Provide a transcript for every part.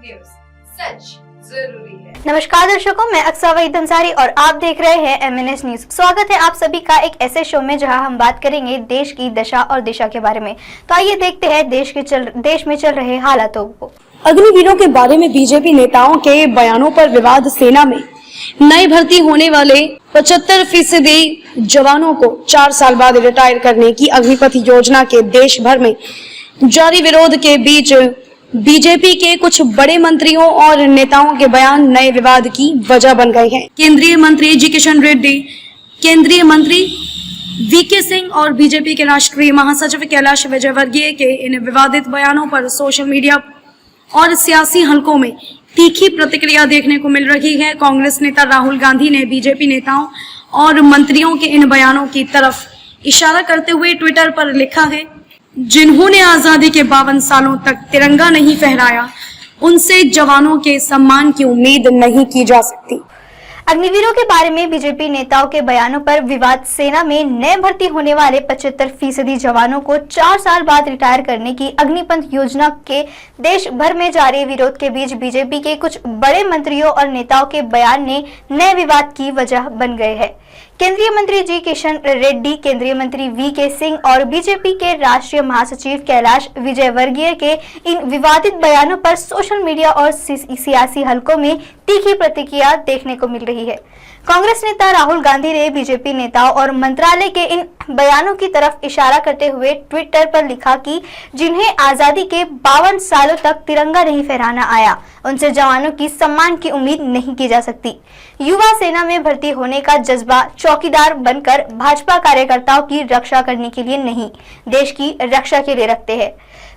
News, सच जरूरी है। नमस्कार दर्शकों, मैं अक्सा वहीद अंसारी और आप देख रहे हैं MNS न्यूज। स्वागत है आप सभी का एक ऐसे शो में जहां हम बात करेंगे देश की दशा और दिशा के बारे में। तो आइए देखते हैं देश में चल रहे हालातों को। अग्निवीरों के बारे में बीजेपी नेताओं के बयानों पर विवाद। सेना में नए भर्ती होने वाले 75% जवानों को 4 साल बाद रिटायर करने की अग्निपथ योजना के देश भर में जारी विरोध के बीच बीजेपी के कुछ बड़े मंत्रियों और नेताओं के बयान नए विवाद की वजह बन गए हैं। केंद्रीय मंत्री जी किशन रेड्डी, केंद्रीय मंत्री VK सिंह और बीजेपी के राष्ट्रीय महासचिव कैलाश विजयवर्गीय के इन विवादित बयानों पर सोशल मीडिया और सियासी हलकों में तीखी प्रतिक्रिया देखने को मिल रही है। कांग्रेस नेता राहुल गांधी ने बीजेपी नेताओं और मंत्रियों के इन बयानों की तरफ इशारा करते हुए ट्विटर पर लिखा है, जिन्होंने आजादी के 52 सालों तक तिरंगा नहीं फहराया, उनसे जवानों के सम्मान की उम्मीद नहीं की जा सकती। अग्निवीरों के बारे में बीजेपी नेताओं के बयानों पर विवाद। सेना में नए भर्ती होने वाले 75% जवानों को 4 साल बाद रिटायर करने की अग्निपथ योजना के देश भर में जारी विरोध के बीच बीजेपी के कुछ बड़े मंत्रियों और नेताओं के बयान ने नए विवाद की वजह बन गए हैं। केंद्रीय मंत्री जी किशन रेड्डी, केंद्रीय मंत्री VK सिंह और बीजेपी के राष्ट्रीय महासचिव कैलाश विजयवर्गीय के इन विवादित बयानों पर सोशल मीडिया और सियासी हलकों में तीखी प्रतिक्रिया देखने को मिल रही है। कांग्रेस नेता राहुल गांधी ने बीजेपी नेताओं और मंत्रालय के इन बयानों की तरफ इशारा करते हुए ट्विटर पर लिखा कि जिन्हें आजादी के 52 सालों तक तिरंगा नहीं फहराना आया, उनसे जवानों की सम्मान की उम्मीद नहीं की जा सकती। युवा सेना में भर्ती होने का जज्बा चौकीदार बनकर भाजपा कार्यकर्ताओं की रक्षा करने के लिए नहीं, देश की रक्षा के लिए रखते हैं।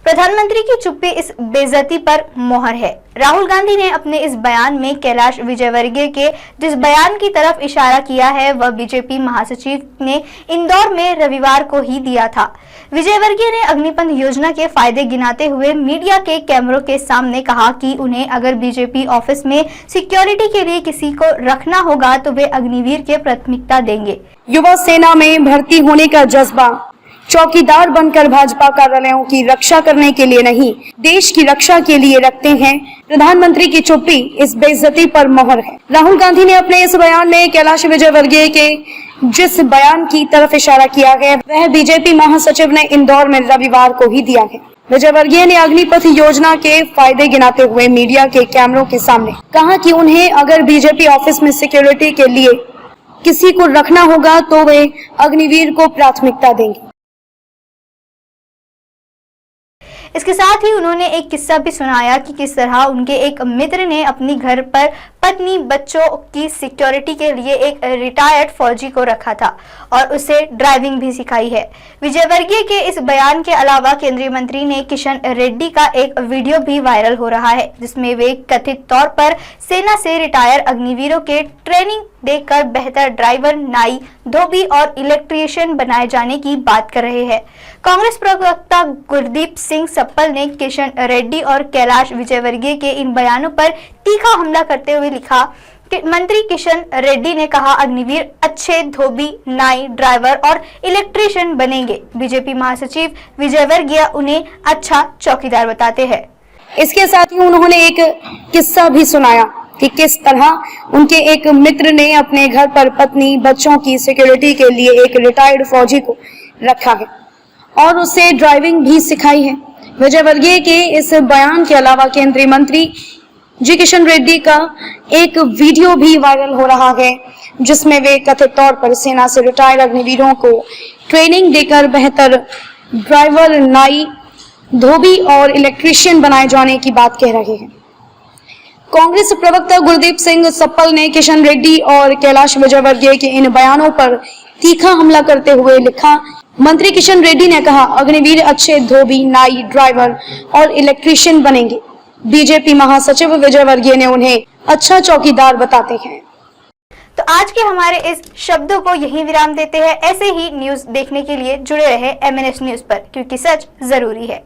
प्रधानमंत्री की चुप्पी इस बेइज्जती पर मोहर है। राहुल गांधी ने अपने इस बयान में कैलाश विजयवर्गीय के जिस बयान की तरफ इशारा किया है वह बीजेपी महासचिव ने इंदौर में रविवार को ही दिया था। विजयवर्गीय ने अग्निपथ योजना के फायदे गिनाते हुए मीडिया के कैमरों के सामने कहा कि उन्हें अगर बीजेपी ऑफिस में सिक्योरिटी के लिए किसी को रखना होगा तो वे अग्निवीर के प्राथमिकता देंगे। युवा सेना में भर्ती होने का जज्बा चौकीदार बनकर भाजपा कार्यालयों की रक्षा करने के लिए नहीं, देश की रक्षा के लिए रखते हैं। प्रधानमंत्री की चुप्पी इस बेइज्जती पर मोहर है। राहुल गांधी ने अपने इस बयान में कैलाश विजयवर्गीय के जिस बयान की तरफ इशारा किया है वह बीजेपी महासचिव ने इंदौर में रविवार को ही दिया है। विजयवर्गीय ने अग्निपथ योजना के फायदे गिनाते हुए मीडिया के कैमरों के सामने कहा कि उन्हें अगर बीजेपी ऑफिस में सिक्योरिटी के लिए किसी को रखना होगा तो वे अग्निवीर को प्राथमिकता देंगे। इसके साथ ही उन्होंने एक किस्सा भी सुनाया कि किस तरह उनके एक मित्र ने अपनी घर पर पत्नी बच्चों की सिक्योरिटी के लिए एक रिटायर्ड फौजी को रखा था और उसे ड्राइविंग भी सिखाई है। विजयवर्गीय के इस बयान के अलावा केंद्रीय मंत्री ने किशन रेड्डी का एक वीडियो भी वायरल हो रहा है जिसमें वे कथित तौर पर सेना से रिटायर अग्निवीरों के ट्रेनिंग देकर बेहतर ड्राइवर, नाई, धोबी और इलेक्ट्रीशियन बनाए जाने की बात कर रहे हैं। कांग्रेस प्रवक्ता गुरदीप सिंह सप्पल ने किशन रेड्डी और कैलाश विजयवर्गीय के इन बयानों पर तीखा हमला करते हुए लिखा कि मंत्री किशन रेड्डी ने कहा अग्निवीर अच्छे धोबी, नाई, ड्राइवर और इलेक्ट्रीशियन बनेंगे। बीजेपी महासचिव विजयवर्गीय उन्हें अच्छा चौकीदार बताते हैं। इसके साथ ही उन्होंने एक किस्सा भी सुनाया कि किस तरह उनके एक मित्र ने अपने घर पर पत्नी, बच्चों की सिक्योरिटी के लिए एक रिटायर्ड फौजी को रखा है और उसे ड्राइविंग भी सिखाई है। विजयवर्गीय के इस बयान के अलावा केंद्रीय मंत्री जी किशन रेड्डी का एक वीडियो भी वायरल हो रहा है जिसमें वे कथित तौर पर सेना से रिटायर अग्निवीरों को ट्रेनिंग देकर बेहतर ड्राइवर, नाई, धोबी और इलेक्ट्रीशियन बनाए जाने की बात कह रहे हैं। कांग्रेस प्रवक्ता गुरदीप सिंह सप्पल ने किशन रेड्डी और कैलाश विजयवर्गीय के इन बयानों पर तीखा हमला करते हुए लिखा, मंत्री किशन रेड्डी ने कहा अग्निवीर अच्छे धोबी, नाई, ड्राइवर और इलेक्ट्रीशियन बनेंगे। बीजेपी महासचिव विजयवर्गीय ने उन्हें अच्छा चौकीदार बताते हैं। तो आज के हमारे इस शब्दों को यहीं विराम देते हैं। ऐसे ही न्यूज देखने के लिए जुड़े रहे MNS न्यूज पर, क्योंकि सच जरूरी है।